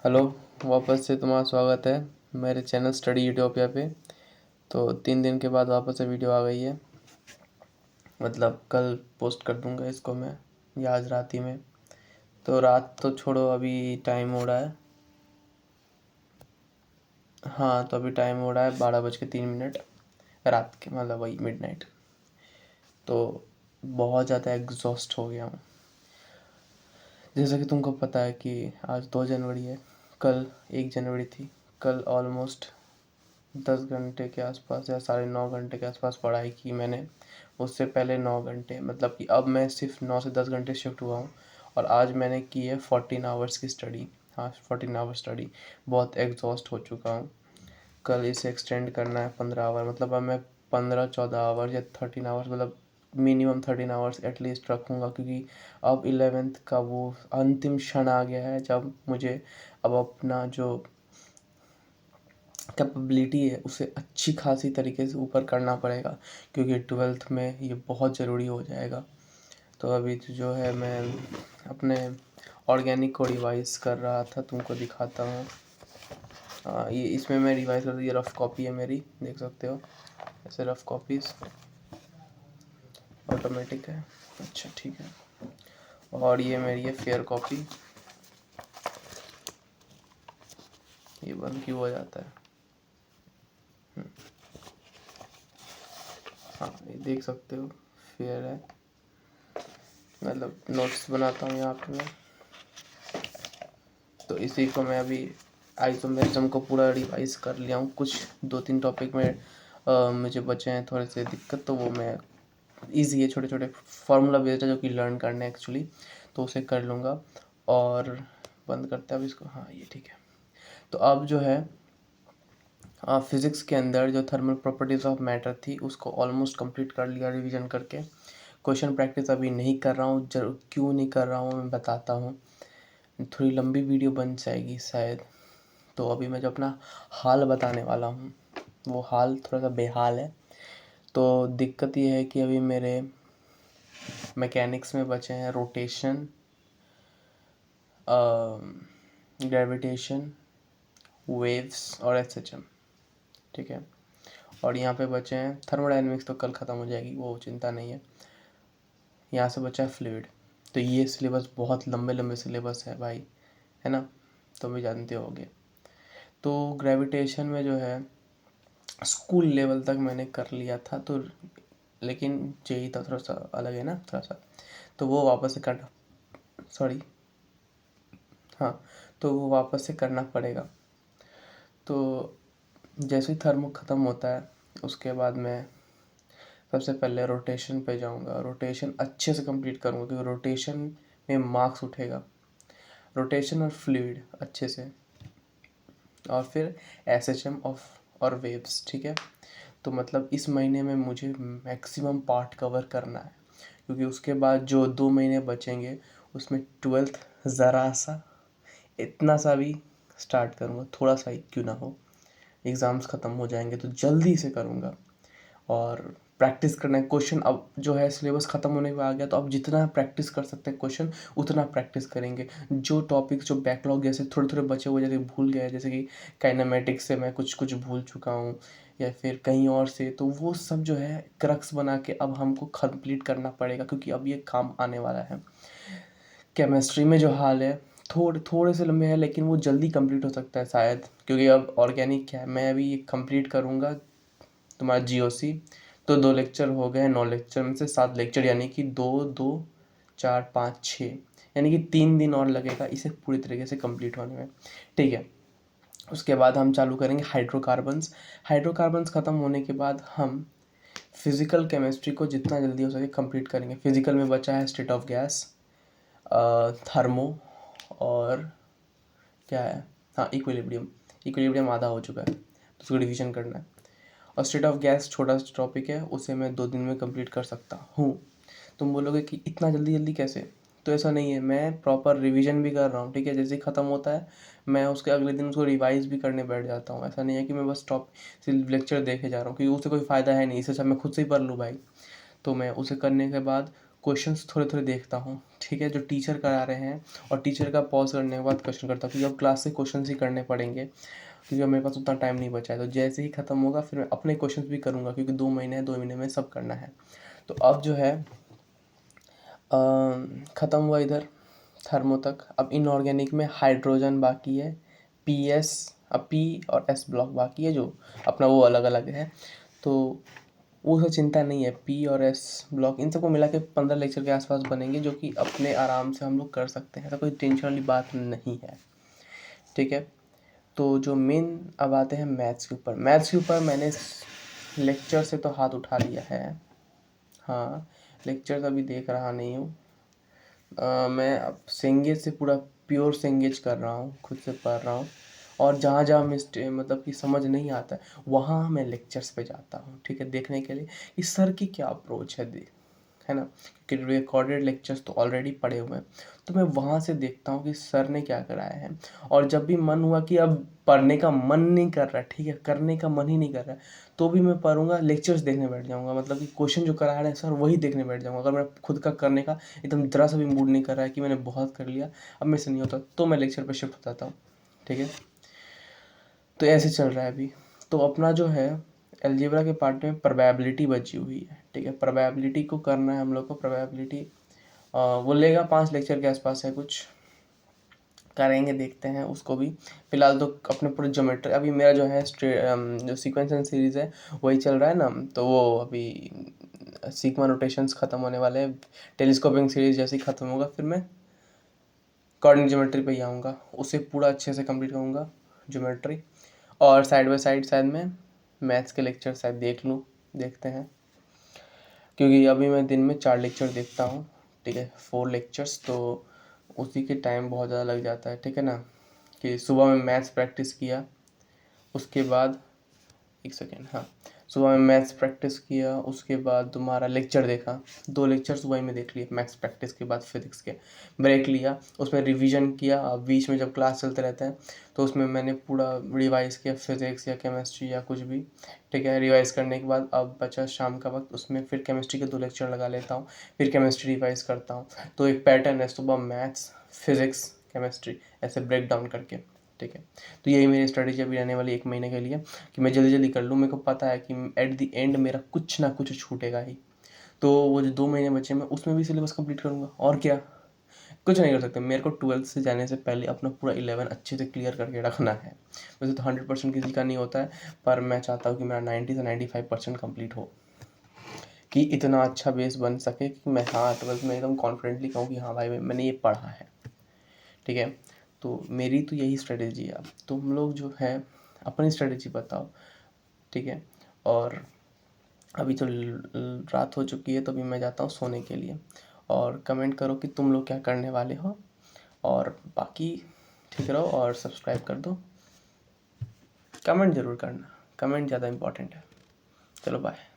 Hello. वापस से तुम्हारा स्वागत है मेरे चैनल स्टडी यूटोपिया पे। तो 3 दिन के बाद वापस से वीडियो आ गई है। मतलब कल पोस्ट कर दूंगा इसको मैं, या आज रात ही में। तो रात तो छोड़ो, अभी टाइम हो रहा है। हाँ, तो अभी टाइम हो रहा है 12:03 रात के, मतलब वही मिडनाइट। तो बहुत ज़्यादा एग्जॉस्ट हो गया हूँ। जैसा कि तुमको पता है कि आज 2 जनवरी है, कल 1 जनवरी थी। कल ऑलमोस्ट 10 घंटे के आसपास या 9.5 घंटे के आसपास पढ़ाई की मैंने। उससे पहले 9 घंटे, मतलब कि अब मैं सिर्फ 9 से 10 घंटे शिफ्ट हुआ हूँ। और आज मैंने की है 14 आवर्स की स्टडी। हाँ, 14 आवर स्टडी। बहुत एग्जॉस्ट हो चुका हूँ। कल इसे एक्सटेंड करना है 15 आवर, मतलब अब मैं 15-14 आवर्स या 13 आवर्स, मतलब मिनिमम 13 आवर्स एटलीस्ट रखूँगा। क्योंकि अब 11th का वो अंतिम क्षण आ गया है जब मुझे अब अपना जो कैपेबिलिटी है उसे अच्छी खासी तरीके से ऊपर करना पड़ेगा। क्योंकि 12th में ये बहुत ज़रूरी हो जाएगा। तो अभी तो जो है मैं अपने ऑर्गेनिक को रिवाइज कर रहा था, तुमको दिखाता हूँ। ये इसमें मैं रिवाइज कर, ये रफ़ कॉपी है मेरी, देख सकते हो। ऐसे रफ़ कॉपीज़ ऑटोमेटिक है। अच्छा, ठीक है। और ये मेरी है फेयर कॉपी। ये बंद क्यों हो जाता है? हाँ, ये देख सकते हो, फेयर है। मतलब नोट्स बनाता हूँ यहाँ पे मैं। तो इसी को मैं अभी आइसोमेरिज्म को पूरा रिवाइज कर लिया हूँ। कुछ 2-3 टॉपिक में मुझे बचे हैं थोड़े से दिक्कत, तो वो मैं ईजी है, छोटे छोटे फार्मूला बेस्ड है जो कि लर्न करने हैं एक्चुअली, तो उसे कर लूँगा। और बंद करते हैं अब इसको। हाँ, ये ठीक है। तो अब जो है फिज़िक्स के अंदर जो थर्मल प्रॉपर्टीज़ ऑफ मैटर थी उसको ऑलमोस्ट कंप्लीट कर लिया रिवीजन करके। क्वेश्चन प्रैक्टिस अभी नहीं कर रहा हूँ, जरूर क्यों नहीं कर रहा हूँ मैं बताता हूँ। थोड़ी लंबी वीडियो बन जाएगी शायद। तो अभी मैं जो अपना हाल बताने वाला हूँ, वो हाल थोड़ा सा बेहाल है। तो दिक्कत ये है कि अभी मेरे मैकेनिक्स में बचे हैं रोटेशन, ग्रेविटेशन, वेव्स और एसएचएम। ठीक है। और यहाँ पे बचे हैं थर्मोडायनेमिक्स, तो कल ख़त्म हो जाएगी, वो चिंता नहीं है। यहाँ से बचा है फ्लूइड। तो ये सिलेबस बहुत लंबे लंबे सिलेबस है भाई, है ना, तो भी जानते होगे। तो ग्रेविटेशन में जो है स्कूल लेवल तक मैंने कर लिया था, तो लेकिन जेई था थोड़ा सा अलग है ना, थोड़ा सा, तो वो वापस से करना, सॉरी, हाँ, तो वो वापस से करना पड़ेगा। तो जैसे ही थर्मो ख़त्म होता है उसके बाद मैं सबसे पहले रोटेशन पे जाऊंगा। रोटेशन अच्छे से कंप्लीट करूंगा क्योंकि रोटेशन में मार्क्स उठेगा। रोटेशन और फ्लूइड अच्छे से, और फिर एसएचएम ऑफ और वेव्स। ठीक है। तो मतलब इस महीने में मुझे मैक्सिमम पार्ट कवर करना है, क्योंकि उसके बाद जो 2 महीने बचेंगे उसमें 12th ज़रा सा, इतना सा भी स्टार्ट करूँगा, थोड़ा सा ही क्यों ना हो। एग्ज़ाम्स ख़त्म हो जाएंगे तो जल्दी से करूँगा। और प्रैक्टिस करना है क्वेश्चन। अब जो है सिलेबस ख़त्म होने पे आ गया, तो अब जितना प्रैक्टिस कर सकते हैं क्वेश्चन उतना प्रैक्टिस करेंगे। जो टॉपिक्स जो बैकलॉग जैसे थोड़े थोड़े बचे हुए, जैसे भूल गए, जैसे कि काइनेमेटिक्स से मैं कुछ कुछ भूल चुका हूँ, या फिर कहीं और से, तो वो सब जो है क्रक्स बना के अब हमको कंप्लीट करना पड़ेगा, क्योंकि अब ये काम आने वाला है। केमिस्ट्री में जो हाल है थोड़े थोड़े से लंबे हैं, लेकिन वो जल्दी कंप्लीट हो सकता है शायद, क्योंकि अब ऑर्गेनिक क्या है, मैं अभी ये कंप्लीट करूँगा तुम्हारा जीओसी। तो 2 लेक्चर हो गए, 9 लेक्चर में से 7 लेक्चर, यानी कि 2 2 4 5 6, यानी कि 3 दिन और लगेगा इसे पूरी तरीके से कंप्लीट होने में। ठीक है। उसके बाद हम चालू करेंगे हाइड्रोकार्बन्स। हाइड्रोकार्बन्स ख़त्म होने के बाद हम फिज़िकल केमिस्ट्री को जितना जल्दी हो सके कंप्लीट करेंगे। फिज़िकल में बचा है स्टेट ऑफ गैस, थर्मो, और क्या है, हाँ, इक्विलिब्रियम। इक्विलिब्रियम आधा हो चुका है, तो उसको रिवीजन करना है। और स्टेट ऑफ गैस छोटा सा टॉपिक है, उसे मैं 2 दिन में कंप्लीट कर सकता हूँ। तुम बोलोगे कि इतना जल्दी जल्दी कैसे, तो ऐसा नहीं है, मैं प्रॉपर रिवीजन भी कर रहा हूँ। ठीक है। जैसे ही ख़त्म होता है मैं उसके अगले दिन उसको रिवाइज भी करने बैठ जाता हूँ। ऐसा नहीं है कि मैं बस टॉप सिर्फ लेक्चर देखे जा रहा हूँ, क्योंकि उससे कोई फ़ायदा है नहीं, इससे अच्छा मैं खुद से ही पढ़ लूँ भाई। तो मैं उसे करने के बाद क्वेश्चंस थोड़े थोड़े देखता हूँ, ठीक है, जो टीचर करा रहे हैं, और टीचर का पॉज करने के बाद क्वेश्चन करता हूँ, क्योंकि अब क्लास से क्वेश्चन ही करने पड़ेंगे, क्योंकि अब मेरे पास उतना टाइम नहीं बचा है। तो जैसे ही ख़त्म होगा फिर मैं अपने क्वेश्चन भी करूँगा, क्योंकि 2 महीने हैं, 2 महीने में सब करना है। तो अब जो है ख़त्म हुआ इधर थर्मो तक। अब इनऑर्गेनिक में हाइड्रोजन बाकी है, पीएस, अब पी और एस ब्लॉक बाकी है, जो अपना वो अलग अलग है। तो वो सब चिंता नहीं है, पी और एस ब्लॉक इन सबको मिला के 15 लेक्चर के आसपास बनेंगे, जो कि अपने आराम से हम लोग कर सकते हैं, ऐसा कोई टेंशन वाली बात नहीं है, ठीक है। तो जो मेन अब आते हैं मैथ्स के ऊपर। मैथ्स के ऊपर मैंने लेक्चर से तो हाथ उठा लिया है, हाँ, लेक्चर अभी देख रहा नहीं हूँ। मैं अब सेंगेज से पूरा प्योर सेंगेज कर रहा हूँ, खुद से पढ़ रहा हूँ, और जहाँ जहाँ मिस्टेक मतलब कि समझ नहीं आता है वहाँ मैं लेक्चर्स पे जाता हूँ, ठीक है, देखने के लिए कि सर की क्या अप्रोच है ना, कि रिकॉर्डेड लेक्चर्स तो ऑलरेडी पढ़े हुए हैं, तो मैं वहाँ से देखता हूँ कि सर ने क्या कराया है। और जब भी मन हुआ कि अब पढ़ने का मन नहीं कर रहा है, ठीक है, करने का मन ही नहीं कर रहा है, तो भी मैं पढ़ूंगा, लेक्चर्स देखने बैठ जाऊंगा, मतलब कि क्वेश्चन जो करा रहे हैं सर वही देखने बैठ जाऊंगा। अगर मैं खुद का करने का एकदम ज़रा सा भी मूड नहीं कर रहा है कि मैंने बहुत कर लिया, अब मेरे से नहीं होता, तो मैं लेक्चर पर शिफ्ट हो जाता हूँ, ठीक है। तो ऐसे चल रहा है अभी। तो अपना जो है अलजेब्रा के पार्ट में प्रोबेबिलिटी बची हुई है, ठीक है, प्रोबेबिलिटी को करना है हम लोग को। प्रोबेबिलिटी वो लेगा 5 लेक्चर के आसपास है कुछ, करेंगे, देखते हैं उसको भी। फिलहाल तो अपने पूरे ज्योमेट्री, अभी मेरा जो है जो सीक्वेंस एंड सीरीज़ है वही चल रहा है ना, तो वो अभी सीक्वेंस रोटेशंस ख़त्म होने वाले हैं, टेलीस्कोपिंग सीरीज़ जैसे ही ख़त्म होगा फिर मैं कोऑर्डिनेट ज्योमेट्री पे ही आऊँगा, उसे पूरा अच्छे से कंप्लीट करूँगा ज्योमेट्री। और साइड बाय साइड शायद मैं मैथ्स के लेक्चर शायद देख लूँ, देखते हैं, क्योंकि अभी मैं दिन में 4 लेक्चर देखता हूँ, ठीक है, 4 लेक्चर्स, तो उसी के टाइम बहुत ज़्यादा लग जाता है, ठीक है ना। कि सुबह में मैथ्स प्रैक्टिस किया, उसके बाद एक सेकेंड, हाँ, सुबह में मैथ्स प्रैक्टिस किया, उसके बाद तुम्हारा लेक्चर देखा, 2 लेक्चर सुबह में देख लिए मैथ्स प्रैक्टिस के बाद, फिजिक्स के ब्रेक लिया, उसमें रिवीजन किया। अब बीच में जब क्लास चलते रहते हैं तो उसमें मैंने पूरा रिवाइज़ किया, फिजिक्स या केमिस्ट्री या कुछ भी, ठीक है। रिवाइज़ करने के बाद अब बचा शाम का वक्त, उसमें फिर केमिस्ट्री के 2 लेक्चर लगा लेता हूँ, फिर केमिस्ट्री रिवाइज़ करता हूँ। तो एक पैटर्न है, सुबह मैथ्स, फिजिक्स, केमिस्ट्री, ऐसे ब्रेक डाउन करके, ठीक है। तो यही मेरी स्ट्रेटेजी अभी रहने वाली 1 महीने के लिए, कि मैं जल्दी जल्दी कर लूँ। मेरे को पता है कि एट द एंड मेरा कुछ ना कुछ छूटेगा ही, तो वो जो 2 महीने बचे मैं उसमें भी सिलेबस कंप्लीट करूँगा, और क्या, कुछ नहीं कर सकते। मेरे को 12th से जाने से पहले अपना पूरा 11 अच्छे से क्लियर करके रखना है। वैसे तो 100% किसी का नहीं होता है, पर मैं चाहता हूँ कि मेरा 90 से 95% कंप्लीट हो, कि इतना अच्छा बेस बन सके कि मैं, हाँ, 12th में एकदम कॉन्फिडेंटली कहूँ कि हाँ भाई मैंने ये पढ़ा है, ठीक है। तो मेरी तो यही स्ट्रेटेजी है। अब तुम लोग जो है अपनी स्ट्रेटेजी बताओ, ठीक है। और अभी तो रात हो चुकी है, तो अभी मैं जाता हूँ सोने के लिए, और कमेंट करो कि तुम लोग क्या करने वाले हो, और बाकी ठीक रहो और सब्सक्राइब कर दो। कमेंट ज़रूर करना, कमेंट ज़्यादा इम्पोर्टेंट है। चलो बाय।